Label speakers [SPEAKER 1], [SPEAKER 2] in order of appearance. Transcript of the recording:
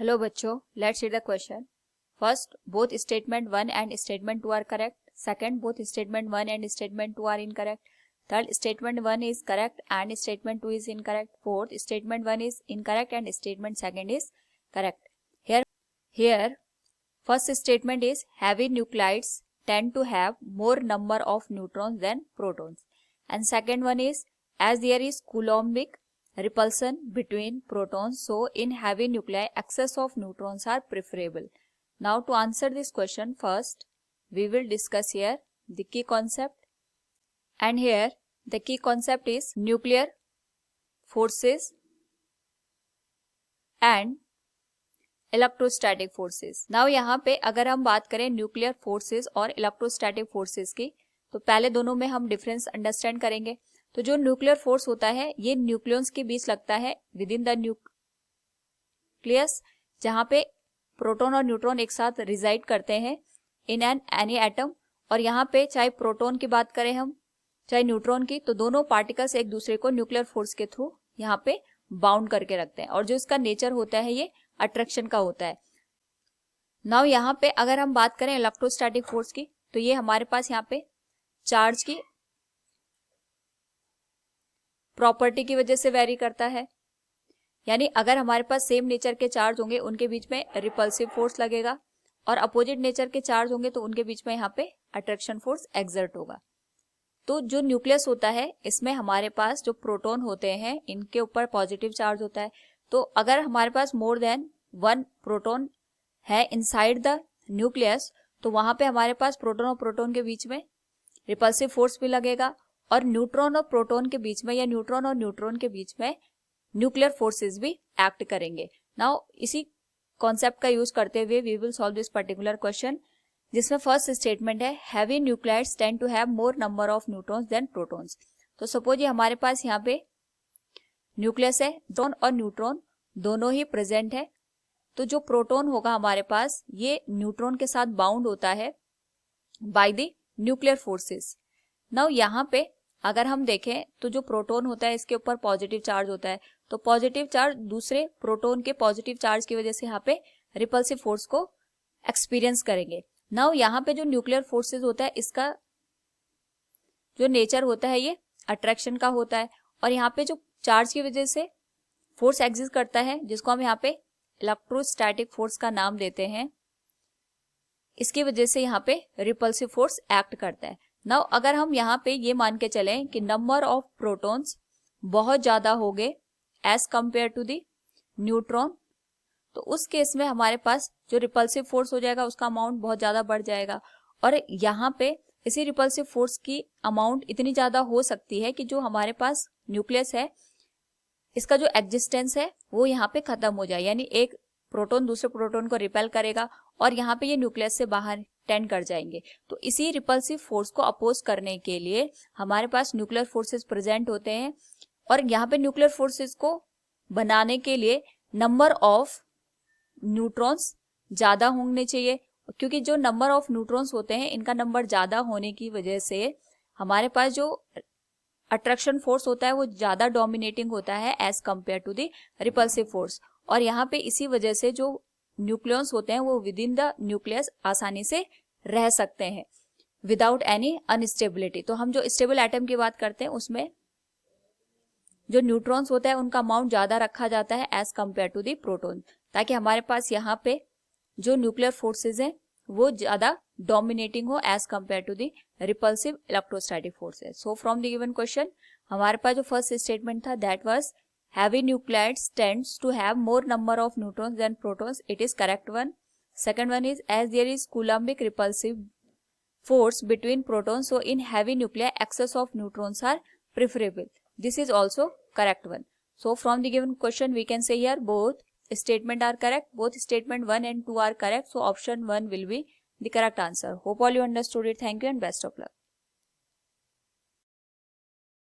[SPEAKER 1] Hello बच्चों, let's read the question. First, both statement 1 and statement 2 are correct. Second, both statement 1 and statement 2 are incorrect. Third, statement 1 is correct and statement 2 is incorrect. Fourth, statement 1 is incorrect and statement 2 is correct. Here first statement is heavy nuclides tend to have more number of neutrons than protons, and second one is as there is Coulombic repulsion between protons, so in heavy nuclei excess of neutrons are preferable. Now to answer this question, first we will discuss here the key concept, and here the key concept is nuclear forces and electrostatic forces. Now यहाँ पे अगर हम बात करें nuclear forces और electrostatic forces की, तो पहले दोनों में हम डिफरेंस अंडरस्टैंड करेंगे. तो जो न्यूक्लियर फोर्स होता है ये न्यूक्लियंस के बीच लगता है विद इन द न्यूक्लियस, जहाँ पे प्रोटॉन और न्यूट्रॉन एक साथ रिजाइड करते हैं इन एन एनी एटम. और यहाँ पे चाहे प्रोटॉन की बात करें हम चाहे न्यूट्रॉन की, तो दोनों पार्टिकल्स एक दूसरे को न्यूक्लियर फोर्स के थ्रू यहाँ पे बाउंड करके रखते हैं, और जो इसका नेचर होता है ये अट्रैक्शन का होता है. नाउ यहाँ पे अगर हम बात करें इलेक्ट्रोस्टैटिक फोर्स की, तो ये हमारे पास यहाँ पे चार्ज की प्रॉपर्टी की वजह से वेरी करता है. यानी अगर हमारे पास सेम नेचर के चार्ज होंगे उनके बीच में रिपल्सिव फोर्स लगेगा, और अपोजिट नेचर के चार्ज होंगे तो उनके बीच में यहाँ पे अट्रैक्शन फोर्स एक्सर्ट होगा. तो जो न्यूक्लियस होता है इसमें हमारे पास जो प्रोटॉन होते हैं इनके ऊपर पॉजिटिव चार्ज होता है. तो अगर हमारे पास मोर देन वन प्रोटॉन है इनसाइड द न्यूक्लियस, तो वहां पे हमारे पास प्रोटॉन और प्रोटॉन के बीच में रिपल्सिव फोर्स भी लगेगा, और न्यूट्रॉन और प्रोटॉन के बीच में या न्यूट्रॉन और न्यूट्रॉन के बीच में न्यूक्लियर फोर्सेस भी एक्ट करेंगे. नाउ इसी कॉन्सेप्ट का यूज करते हुए we will solve this particular question, जिसमें फर्स्ट स्टेटमेंट है heavy nuclides tend to have more number of neutrons than protons. तो सपोज ये हमारे पास यहाँ पे न्यूक्लियस है, प्रोटॉन और न्यूट्रॉन दोनों ही प्रेजेंट है. तो जो प्रोटॉन होगा हमारे पास ये न्यूट्रॉन के साथ बाउंड होता है by the nuclear forces. Now यहाँ पे अगर हम देखें तो जो प्रोटॉन होता है इसके ऊपर पॉजिटिव चार्ज होता है, तो पॉजिटिव चार्ज दूसरे प्रोटॉन के पॉजिटिव चार्ज की वजह से यहाँ पे रिपल्सिव फोर्स को एक्सपीरियंस करेंगे. नाउ यहाँ पे जो न्यूक्लियर फोर्सेस होता है इसका जो नेचर होता है ये अट्रैक्शन का होता है, और यहाँ पे जो चार्ज की वजह से फोर्स एग्जिस्ट करता है जिसको हम यहाँ पे इलेक्ट्रोस्टैटिक फोर्स का नाम देते हैं, इसकी वजह से यहाँ पे रिपल्सिव फोर्स एक्ट करता है. नाउ अगर हम यहाँ पे ये मान के चलें कि नंबर ऑफ प्रोटॉन्स बहुत ज्यादा हो गए as compare to the neutron, तो उस केस में हमारे पास जो रिपल्सिव फोर्स हो जाएगा उसका अमाउंट बहुत ज्यादा बढ़ जाएगा. और यहाँ पे इसी रिपल्सिव फोर्स की अमाउंट इतनी ज्यादा हो सकती है कि जो हमारे पास न्यूक्लियस है इसका जो एग्जिस्टेंस है वो यहाँ पे खत्म हो जाए, यानी एक प्रोटॉन दूसरे प्रोटॉन को रिपेल करेगा और यहाँ पे ये न्यूक्लियस से बाहर टेंड कर जाएंगे. तो इसी रिपल्सिव फोर्स को अपोज करने के लिए हमारे पास न्यूक्लियर फोर्सेस प्रेजेंट होते हैं, और यहाँ पे न्यूक्लियर फोर्सेस को बनाने के लिए नंबर ऑफ न्यूट्रॉन्स ज्यादा होने चाहिए, क्योंकि जो नंबर ऑफ न्यूट्रॉन्स होते हैं इनका नंबर ज्यादा होने की वजह से हमारे पास जो अट्रैक्शन फोर्स होता है वो ज्यादा डोमिनेटिंग होता है as compare to the repulsive force. और यहाँ पे इसी वजह से जो न्यूक्लियंस होते हैं वो विद इन द न्यूक्लियस आसानी से रह सकते हैं विदाउट एनी अनस्टेबिलिटी. तो हम जो स्टेबल एटम की बात करते हैं उसमें जो न्यूट्रॉन्स होता है उनका अमाउंट ज्यादा रखा जाता है as compare to the proton, ताकि हमारे पास यहाँ पे जो न्यूक्लियर फोर्सेज हैं वो ज्यादा डोमिनेटिंग हो as compare to the repulsive electrostatic forces. So from the given question हमारे पास जो फर्स्ट स्टेटमेंट था that was heavy nuclides tends to have more number of neutrons than protons. It is correct one. Second one is as there is Coulombic repulsive force between protons, so in heavy nuclei excess of neutrons are preferable. This is also correct one. So from the given question we can say here both statement are correct. Both statement 1 and 2 are correct. So option 1 will be the correct answer. Hope all you understood it. Thank you and best of luck.